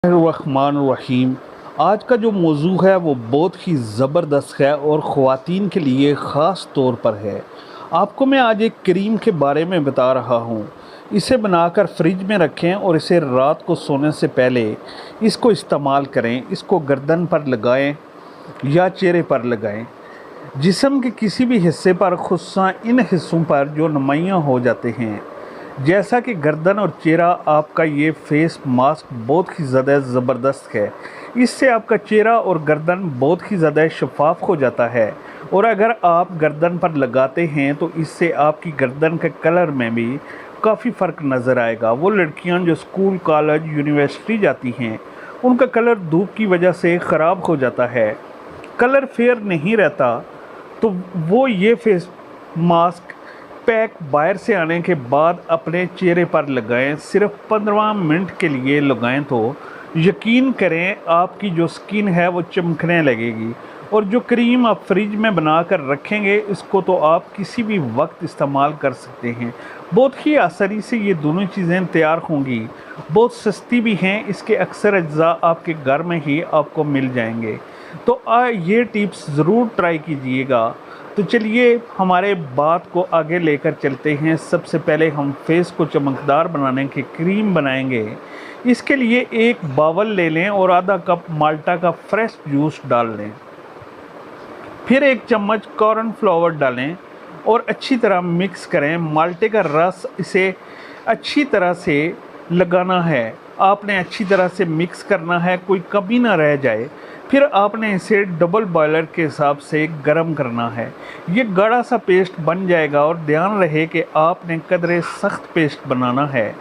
रहमान। आज का जो मौजू है वो बहुत ही ज़बरदस्त है और ख़वातीन के लिए ख़ास तौर पर है। आपको मैं आज एक क्रीम के बारे में बता रहा हूँ। इसे बनाकर फ्रिज में रखें और इसे रात को सोने से पहले इसको इस्तेमाल करें। इसको गर्दन पर लगाएं या चेहरे पर लगाएं। जिस्म के किसी भी हिस्से पर, खुस्सा इन हिस्सों पर जो नुमायाँ हो जाते हैं, जैसा कि गर्दन और चेहरा, आपका ये फेस मास्क बहुत ही ज़्यादा ज़बरदस्त है। इससे आपका चेहरा और गर्दन बहुत ही ज़्यादा शफाफ हो जाता है। और अगर आप गर्दन पर लगाते हैं तो इससे आपकी गर्दन के कलर में भी काफ़ी फ़र्क नज़र आएगा। वो लड़कियां जो स्कूल, कॉलेज, यूनिवर्सिटी जाती हैं, उनका कलर धूप की वजह से ख़राब हो जाता है, कलर फेयर नहीं रहता, तो वो ये फेस मास्क पैक बाहर से आने के बाद अपने चेहरे पर लगाएं। सिर्फ 15 मिनट के लिए लगाएं तो यकीन करें आपकी जो स्किन है वो चमकने लगेगी। और जो क्रीम आप फ्रिज में बना कर रखेंगे, इसको तो आप किसी भी वक्त इस्तेमाल कर सकते हैं। बहुत ही आसानी से ये दोनों चीज़ें तैयार होंगी, बहुत सस्ती भी हैं। इसके अक्सर अज्जा आपके घर में ही आपको मिल जाएंगे। तो ये टिप्स ज़रूर ट्राई कीजिएगा। तो चलिए हमारे बात को आगे लेकर चलते हैं। सबसे पहले हम फेस को चमकदार बनाने की क्रीम बनाएंगे। इसके लिए एक बावल ले लें और आधा कप माल्टा का फ्रेश जूस डाल लें। फिर एक चम्मच कॉर्नफ्लावर डालें और अच्छी तरह मिक्स करें। माल्टे का रस इसे अच्छी तरह से लगाना है। आपने अच्छी तरह से मिक्स करना है, कोई कमी ना रह जाए। फिर आपने इसे डबल बॉयलर के हिसाब से गर्म करना है। ये गाढ़ा सा पेस्ट बन जाएगा और ध्यान रहे कि आपने कदरे सख्त पेस्ट बनाना है।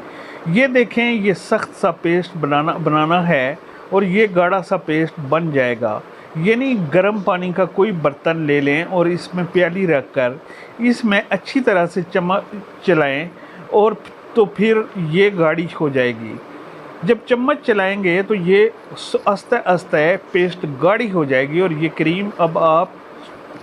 ये देखें, ये सख्त सा पेस्ट बनाना है और ये गाढ़ा सा पेस्ट बन जाएगा। यानी गर्म पानी का कोई बर्तन ले लें और इसमें प्याली रखकर इसमें अच्छी तरह से चलाएं और तो फिर ये गाढ़ी हो जाएगी। जब चम्मच चलाएंगे तो ये आस्ते आस्ते पेस्ट गाढ़ी हो जाएगी। और ये क्रीम अब आप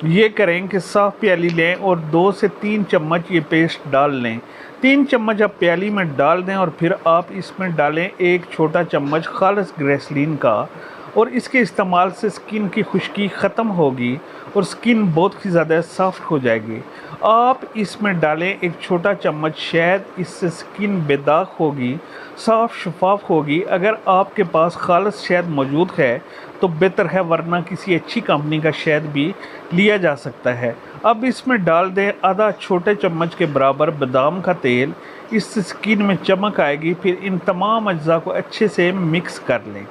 ये करें कि साफ़ प्याली लें और 2 से 3 चम्मच ये पेस्ट डाल लें। 3 चम्मच आप प्याली में डाल दें और फिर आप इसमें डालें एक छोटा चम्मच खालिस ग्रेसलीन का। और इसके इस्तेमाल से स्किन की खुश्की ख़त्म होगी और स्किन बहुत ही ज़्यादा सॉफ्ट हो जाएगी। आप इसमें डालें एक छोटा चम्मच शहद, इससे स्किन बेदाग होगी, साफ़ शफाफ होगी। अगर आपके पास खालिस शहद मौजूद है तो बेहतर है, वरना किसी अच्छी कंपनी का शहद भी लिया जा सकता है। अब इसमें डाल दें आधा छोटे चम्मच के बराबर बादाम का तेल। इससे स्किन में चमक आएगी। फिर इन तमाम अज्जा को अच्छे से मिक्स कर लें।